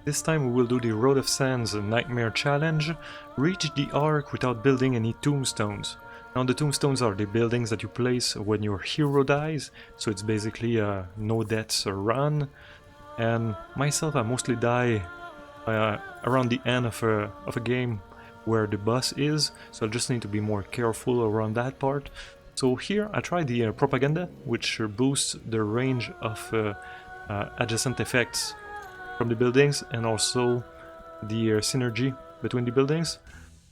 This time we will do the Road of Sands Nightmare Challenge. Reach the Ark without building any tombstones. Now the tombstones are the buildings that you place when your hero dies, so it's basically no deaths or run. And myself, I mostly die around the end of a game where the boss is, so I just need to be more careful around that part. So here I tried the propaganda, which boosts the range of adjacent effects from the buildings and also the synergy between the buildings.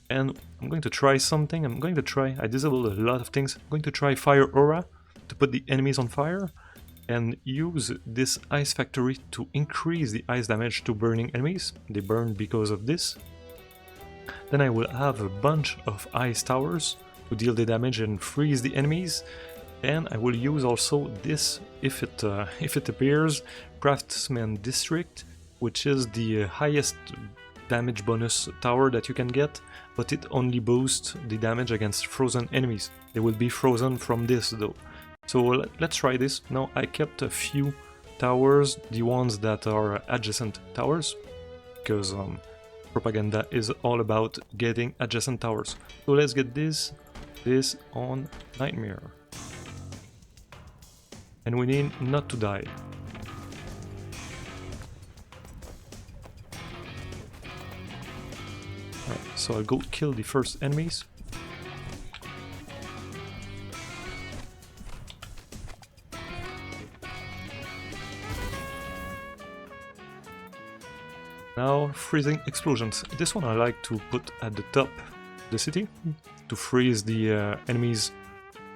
And I'm going to try something. I disabled a lot of things. I'm going to try Fire Aura to put the enemies on fire and use this Ice Factory to increase the ice damage to burning enemies. They burn because of this. Then I will have a bunch of ice towers to deal the damage and freeze the enemies. And I will use also this, if it appears, Craftsman District, which is the highest damage bonus tower that you can get, but it only boosts the damage against frozen enemies. They will be frozen from this though. So let's try this. Now I kept a few towers, the ones that are adjacent towers, because propaganda is all about getting adjacent towers. So let's get this on Nightmare. And we need not to die. Right, so I'll go kill the first enemies. Now, freezing explosions. This one I like to put at the top of the city to freeze the enemies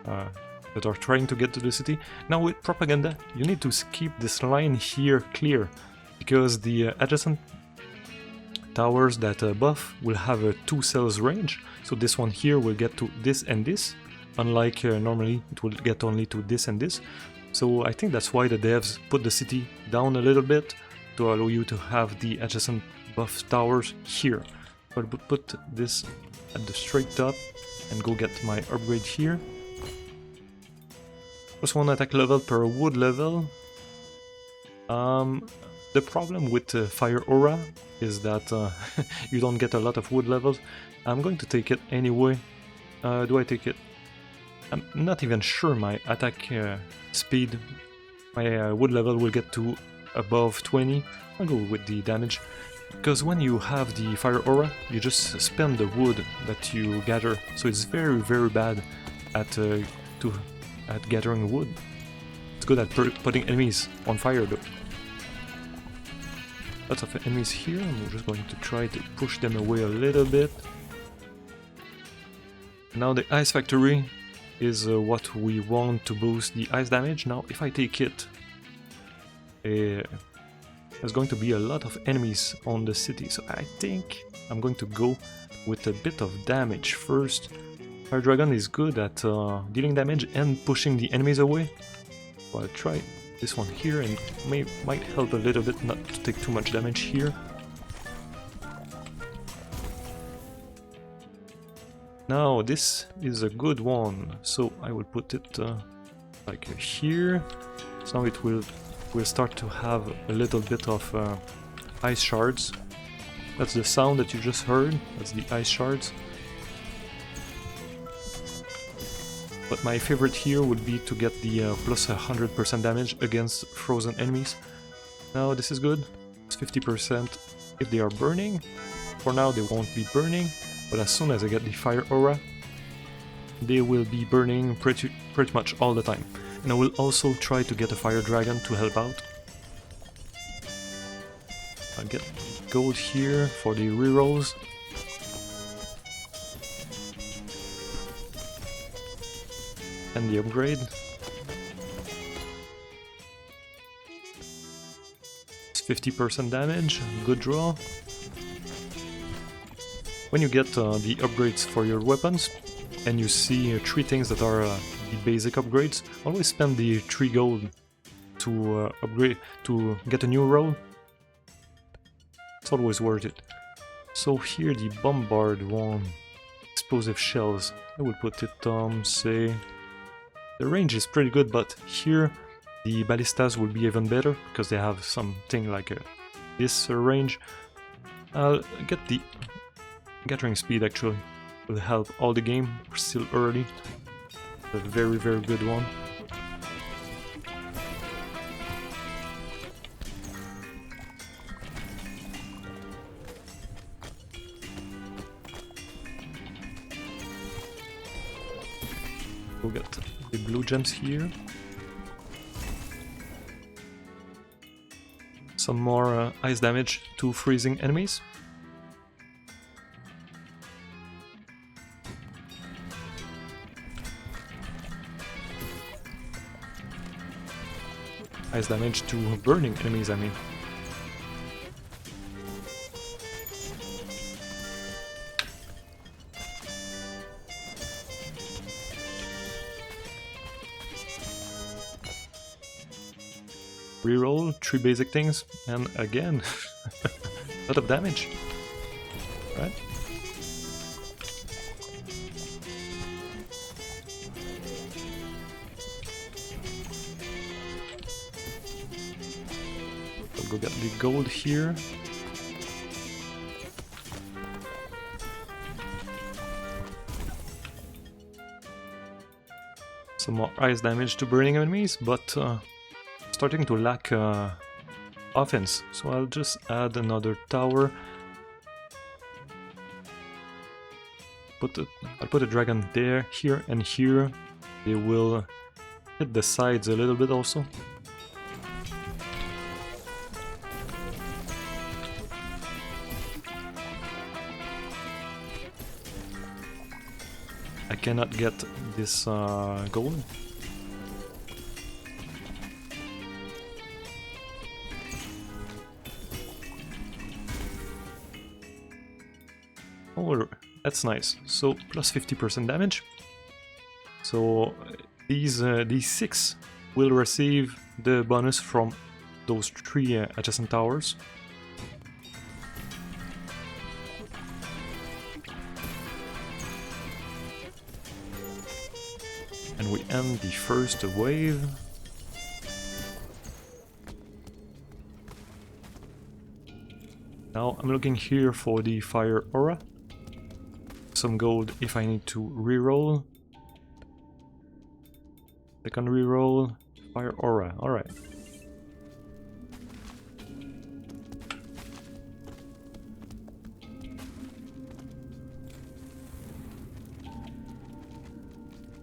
that are trying to get to the city. Now with propaganda, you need to keep this line here clear, because the adjacent towers that buff will have a 2 cells range, so this one here will get to this and this, unlike normally it will get only to this and this. So I think that's why the devs put the city down a little bit, to allow you to have the adjacent buff towers here. So I'll put this at the straight top and go get my upgrade here. Plus 1 attack level per wood level. The problem with Fire Aura is that you don't get a lot of wood levels. I'm going to take it anyway. Do I take it? I'm not even sure my attack speed, my wood level will get to above 20. I'll go with the damage, because when you have the Fire Aura, you just spend the wood that you gather, so it's very bad at gathering wood. It's good at putting enemies on fire though. Lots of enemies here. I'm just going to try to push them away a little bit. Now the Ice Factory is what we want to boost the ice damage. Now if I take it, there's going to be a lot of enemies on the city, so I think I'm going to go with a bit of damage first. Fire Dragon is good at dealing damage and pushing the enemies away. So I'll try this one here, and might help a little bit not to take too much damage here. Now this is a good one, so I will put it like here. So now it will start to have a little bit of ice shards. That's the sound that you just heard, that's the ice shards. But my favorite here would be to get the plus 100% damage against frozen enemies. Now this is good, it's 50% if they are burning. For now they won't be burning, but as soon as I get the Fire Aura, they will be burning pretty much all the time. And I will also try to get a Fire Dragon to help out. I'll get gold here for the rerolls. And the upgrade. It's 50% damage, good draw. When you get the upgrades for your weapons, and you see 3 things that are the basic upgrades, always spend the 3 gold to upgrade, to get a new roll. It's always worth it. So here the bombard one, explosive shells, I will put it say, the range is pretty good, but here the ballistas will be even better, because they have something like a this range. I'll get the gathering speed actually. Will help all the game. We're still early. A very, very good one. We'll get the blue gems here. Some more ice damage to freezing enemies. Ice damage to burning enemies, I mean. Reroll 3 basic things, and again, a lot of damage. Right? I'll go get the gold here. Some more ice damage to burning enemies, but starting to lack offense, so I'll just add another tower. I'll put a dragon there, here, and here. They will hit the sides a little bit also. I cannot get this gold. Oh, that's nice. So plus 50% damage. So these 6 will receive the bonus from those 3 adjacent towers. And we end the first wave. Now I'm looking here for the fire aura. Some gold if I need to reroll. Second reroll, fire aura, alright.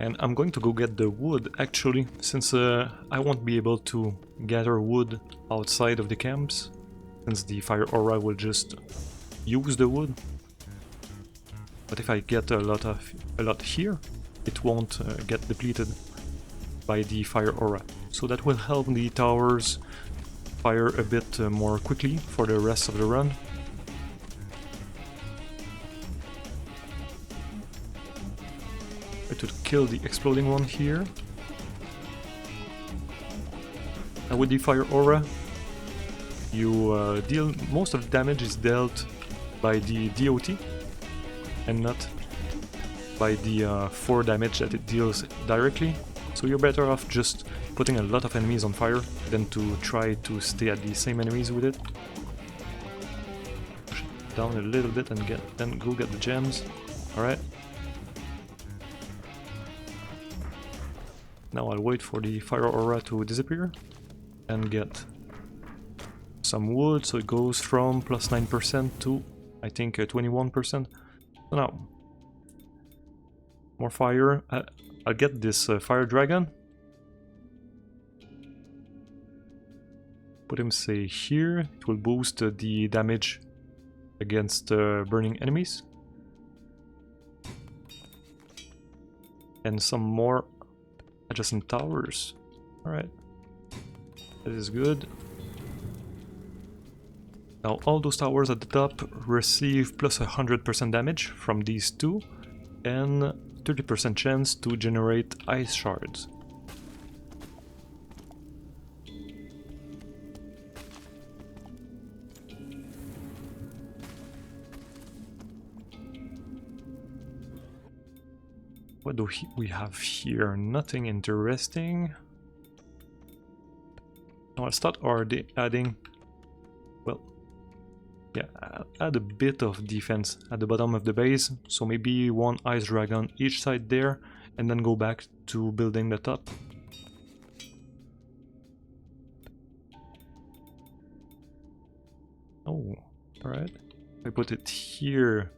And I'm going to go get the wood actually, since I won't be able to gather wood outside of the camps, since the fire aura will just use the wood. But if I get a lot here, it won't get depleted by the fire aura. So that will help the towers fire a bit more quickly for the rest of the run. Try to kill the exploding one here. And with the fire aura, you deal most of the damage is dealt by the DOT. And not by the 4 damage that it deals directly. So you're better off just putting a lot of enemies on fire than to try to stay at the same enemies with it. Push it down a little bit and then go get the gems. Alright. Now I'll wait for the fire aura to disappear and get some wood, so it goes from plus 9% to I think 21%. So now, more fire. I'll get this fire dragon. Put him, say, here. It will boost the damage against burning enemies. And some more adjacent towers. Alright. That is good. Now all those towers at the top receive plus 100% damage from these 2 and 30% chance to generate ice shards. What do we have here? Nothing interesting. Now I'll start already adding, well, Yeah, I'll add a bit of defense at the bottom of the base, so maybe one ice dragon each side there, and then go back to building the top. Oh, alright. If I put it here,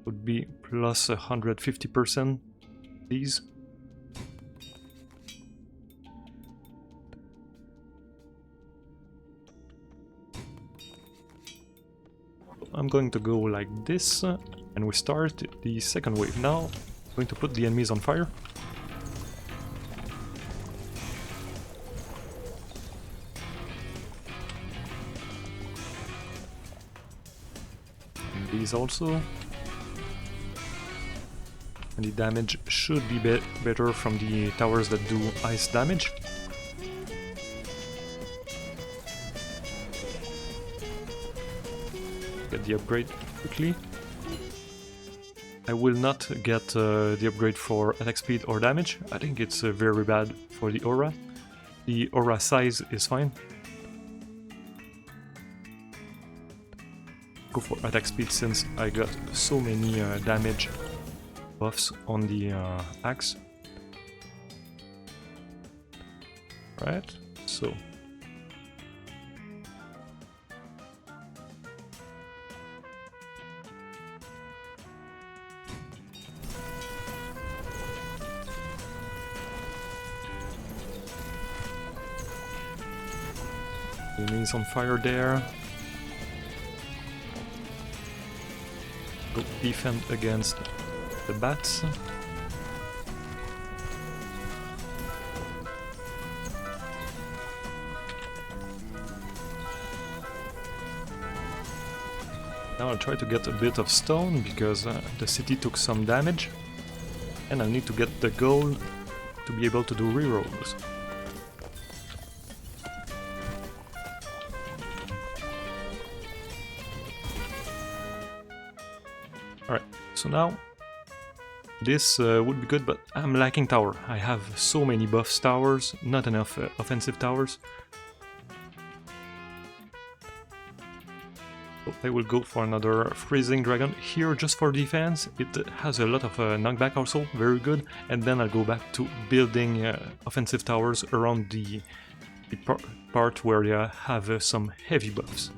would be plus 150% these. I'm going to go like this, and we start the second wave. Now, I'm going to put the enemies on fire. And these also. And the damage should be better from the towers that do ice damage. Get the upgrade quickly. I will not get the upgrade for attack speed or damage. I think it's very bad for the aura. The aura size is fine. Go for attack speed since I got so many damage buffs on the axe. Right, so enemies on fire there. Go defend against the bats. Now I'll try to get a bit of stone because the city took some damage, and I need to get the gold to be able to do rerolls. Alright, so now this would be good, but I'm lacking tower. I have so many buffs towers, not enough offensive towers. So I will go for another freezing dragon here just for defense. It has a lot of knockback also, very good. And then I'll go back to building offensive towers around the part where they have some heavy buffs.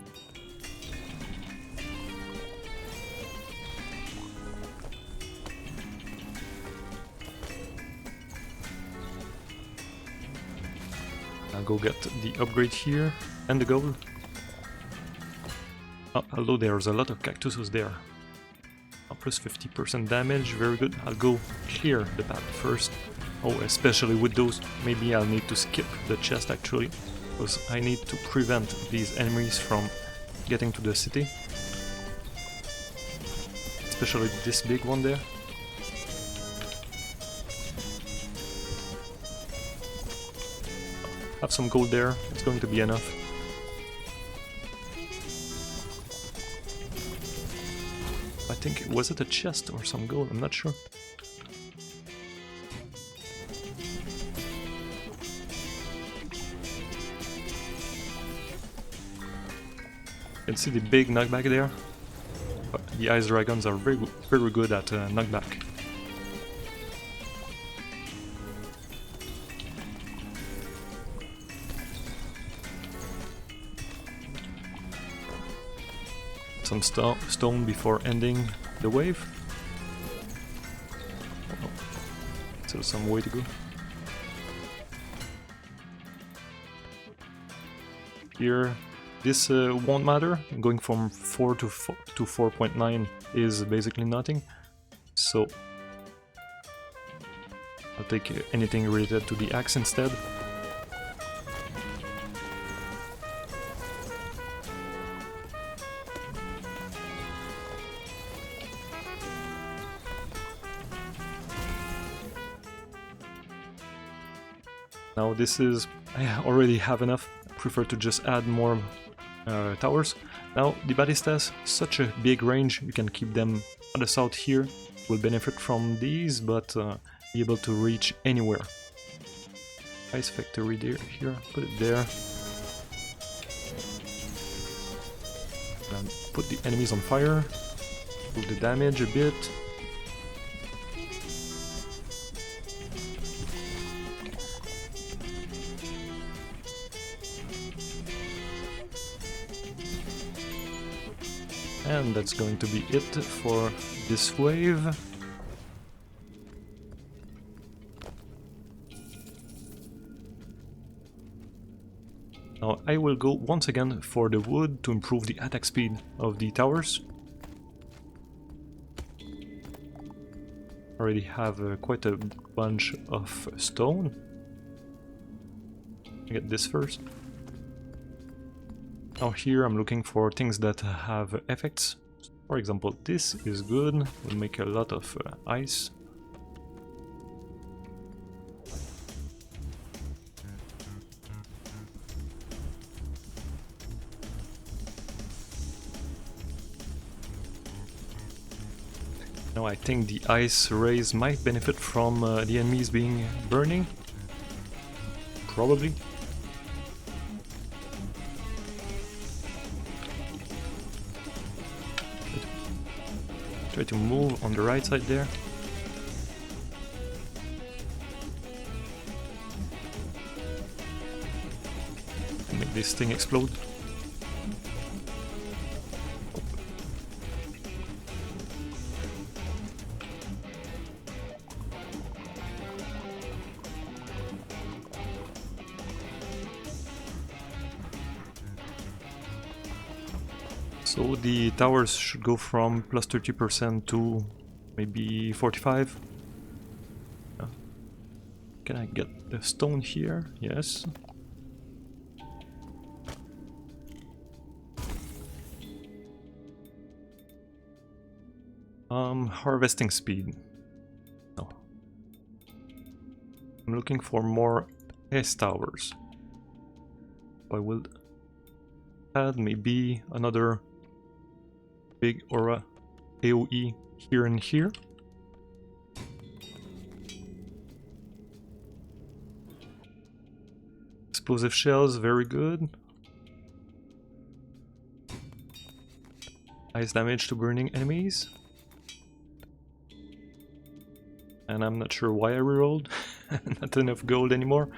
I'll go get the upgrade here and the gold. Oh, although there's a lot of cactuses there. Oh, plus 50% damage, very good. I'll go clear the path first. Oh, especially with those, maybe I'll need to skip the chest actually, because I need to prevent these enemies from getting to the city. Especially this big one there. Have some gold there, it's going to be enough. I think, was it a chest or some gold? I'm not sure. You can see the big knockback there. But the ice dragons are very good at knockback. Some stone before ending the wave. Oh, still some way to go. Here, this won't matter. Going from 4 to 4.9 is basically nothing. So I'll take anything related to the axe instead. Now this is, I already have enough, I prefer to just add more towers. Now the ballistas, such a big range, you can keep them on the south here, will benefit from these, but be able to reach anywhere. Ice factory there, here, put it there. put the enemies on fire, move the damage a bit. And that's going to be it for this wave. Now I will go once again for the wood to improve the attack speed of the towers. Already have quite a bunch of stone. I'll get this first. Now here I'm looking for things that have effects. For example, this is good, will make a lot of ice. Now I think the ice rays might benefit from the enemies being burning. Probably. Try to move on the right side there. Make this thing explode. So the towers should go from plus 30% to maybe 45. Can I get the stone here? Yes. Harvesting speed. No. I'm looking for more S towers. I will add maybe another big aura AoE here and here. Explosive shells, very good. Ice damage to burning enemies. And I'm not sure why I rerolled. Not enough gold anymore.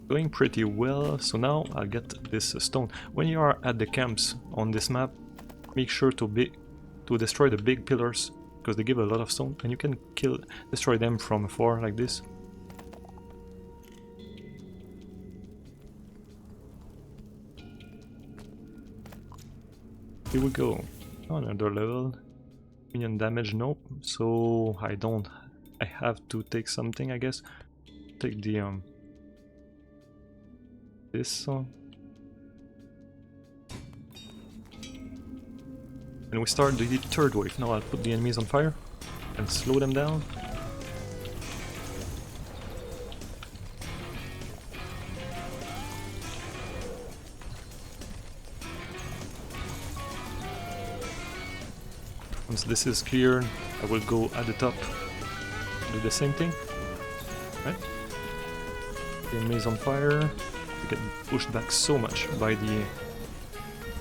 Going pretty well, so now I'll get this stone. When you are at the camps on this map, make sure to destroy the big pillars, because they give a lot of stone, and you can destroy them from afar like this. Here we go. Another level. Minion damage, nope. So I have to take something, I guess. Take the this. And we start the third wave. Now I'll put the enemies on fire and slow them down. Once this is clear, I will go at the top, do the same thing. Right? The enemies on fire. We get pushed back so much by the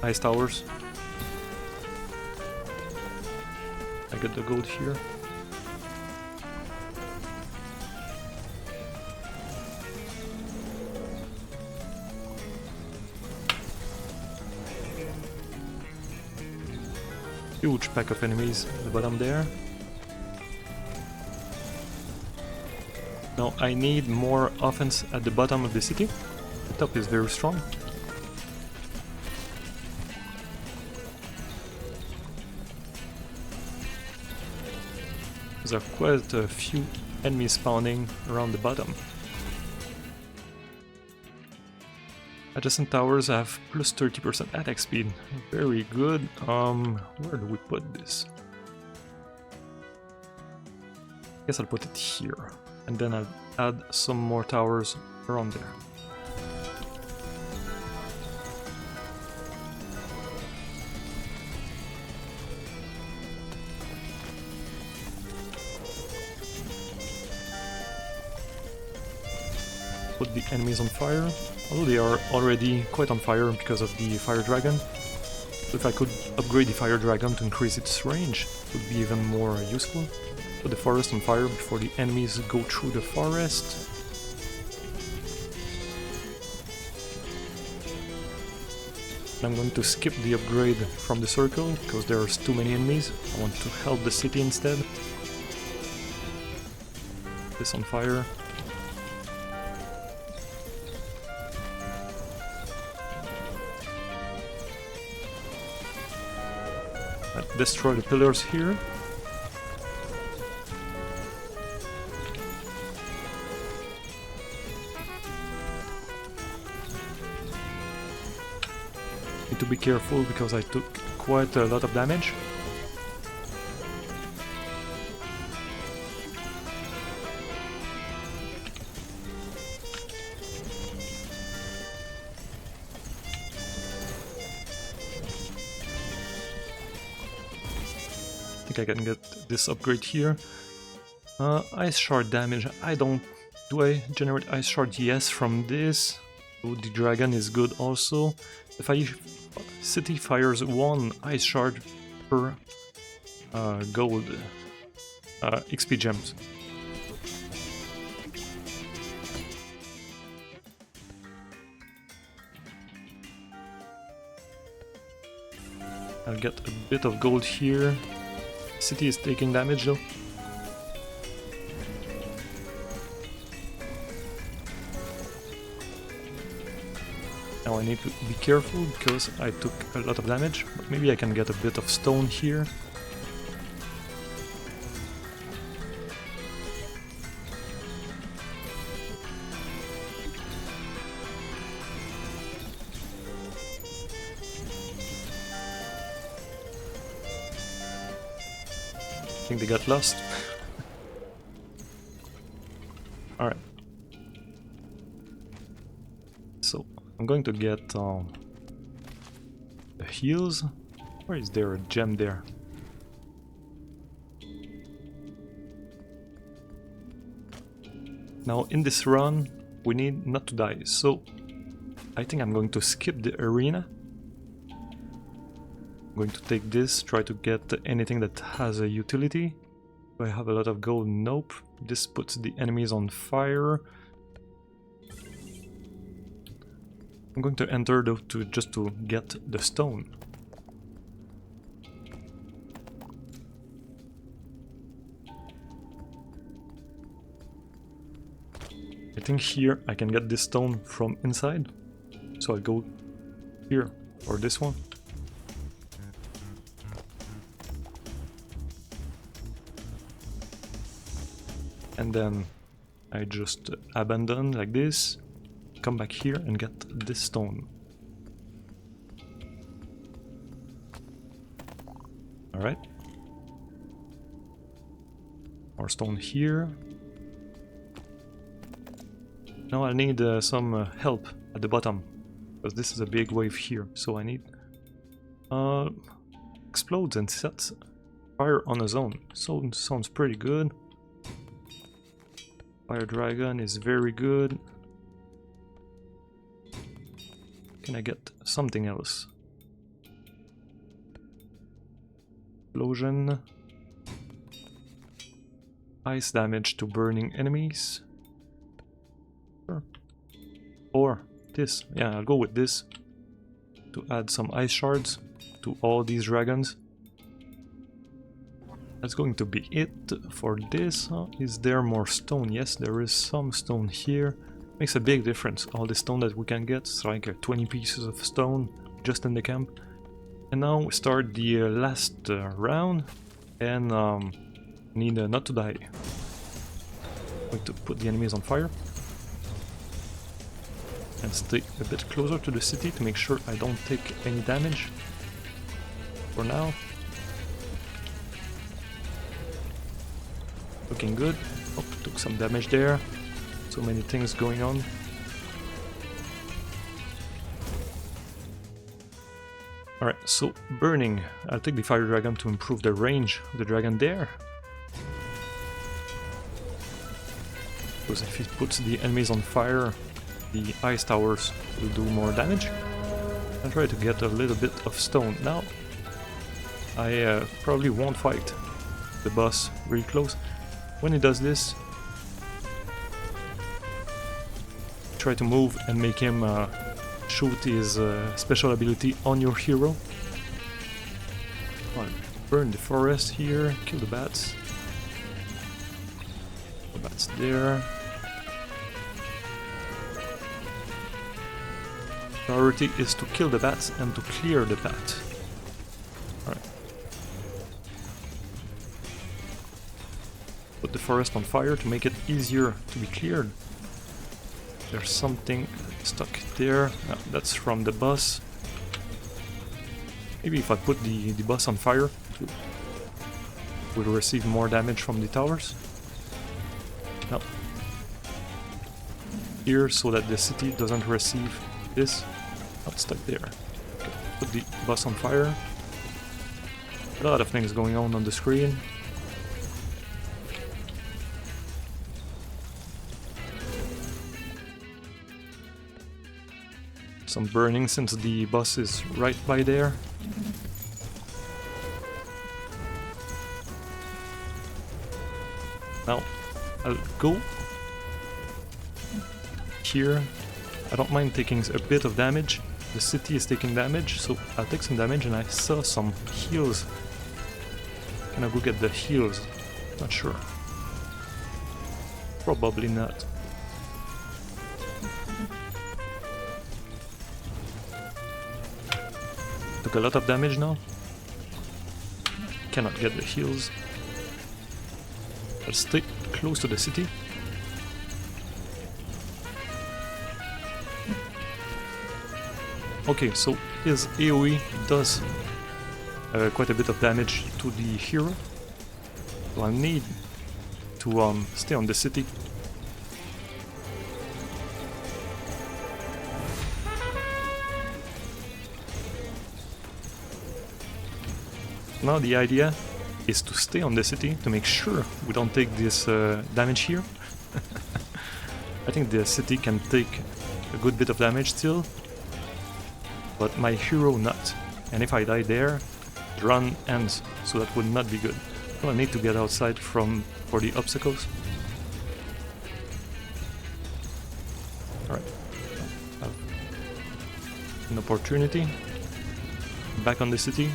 ice towers. I get the gold here. Huge pack of enemies at the bottom there. Now I need more offense at the bottom of the city. The top is very strong. There are quite a few enemies spawning around the bottom. Adjacent towers have plus 30% attack speed. Very good. Where do we put this? I guess I'll put it here. And then I'll add some more towers around there. Put the enemies on fire, although they are already quite on fire because of the fire dragon. If I could upgrade the fire dragon to increase its range, it would be even more useful. Put the forest on fire before the enemies go through the forest. I'm going to skip the upgrade from the circle, because there's too many enemies. I want to help the city instead. This on fire. Destroy the pillars here. Need to be careful because I took quite a lot of damage. I can get this upgrade here. Ice shard damage. Do I generate ice shard? Yes, from this. So the dragon is good also. If city fires 1 ice shard per gold XP gems. I'll get a bit of gold here. City is taking damage though. Now I need to be careful because I took a lot of damage, but maybe I can get a bit of stone here. I think they got lost. Alright. So, I'm going to get the heals. Or is there a gem there? Now, in this run, we need not to die. So, I think I'm going to skip the arena. I'm going to take this, try to get anything that has a utility. Do I have a lot of gold? Nope. This puts the enemies on fire. I'm going to enter though just to get the stone. I think here I can get this stone from inside. So I'll go here, or this one. And then I just abandon like this, come back here and get this stone. Alright. More stone here. Now I need some help at the bottom, because this is a big wave here, so I need... explodes and sets fire on a zone. So sounds pretty good. Fire dragon is very good. Can I get something else? Explosion. Ice damage to burning enemies. Sure. Or this. Yeah, I'll go with this. To add some ice shards to all these dragons. That's going to be it for this. Is there more stone? Yes, there is some stone here. Makes a big difference. All the stone that we can get, it's like 20 pieces of stone just in the camp. And now we start the last round, and need not to die. Going to put the enemies on fire. And stay a bit closer to the city to make sure I don't take any damage. For now. Looking good. Oh, took some damage there. So many things going on. Alright, so burning. I'll take the fire dragon to improve the range of the dragon there. Because if it puts the enemies on fire, the ice towers will do more damage. I'll try to get a little bit of stone. Now, I probably won't fight the boss really close. When he does this, try to move and make him shoot his special ability on your hero. Come on, burn the forest here, kill the bats. The bats there. Priority is to kill the bats and to clear the bat. Alright. Put the forest on fire to make it easier to be cleared. There's something stuck there. No, that's from the boss. Maybe if I put the boss on fire, we'll receive more damage from the towers. No. Here, so that the city doesn't receive this. Not stuck there. Okay. Put the boss on fire. A lot of things going on the screen. Some burning since the boss is right by there. Now, I'll go here. I don't mind taking a bit of damage. The city is taking damage, so I'll take some damage, and I saw some heals. Can I go get the heals? Not sure. Probably not. Took a lot of damage now. Cannot get the heals. I'll stay close to the city. Okay, so his AoE does quite a bit of damage to the hero. So I'll need to stay on the city. Now the idea is to stay on the city to make sure we don't take this damage here. I think the city can take a good bit of damage still, but my hero not. And if I die there, the run ends, so that would not be good. So I need to get outside for the obstacles. Alright. Have an opportunity. Back on the city.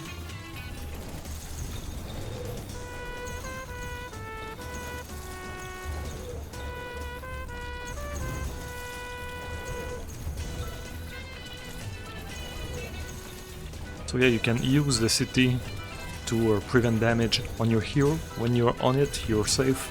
So yeah, you can use the city to prevent damage on your hero. When you're on it, you're safe.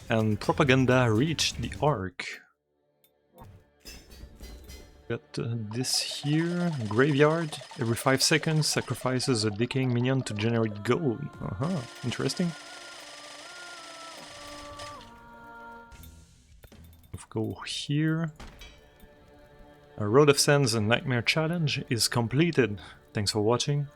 And propaganda reached the Ark. Got this here, graveyard. Every 5 seconds sacrifices a decaying minion to generate gold. Interesting. Let's go here. A Road of Sands and Nightmare Challenge is completed. Thanks for watching.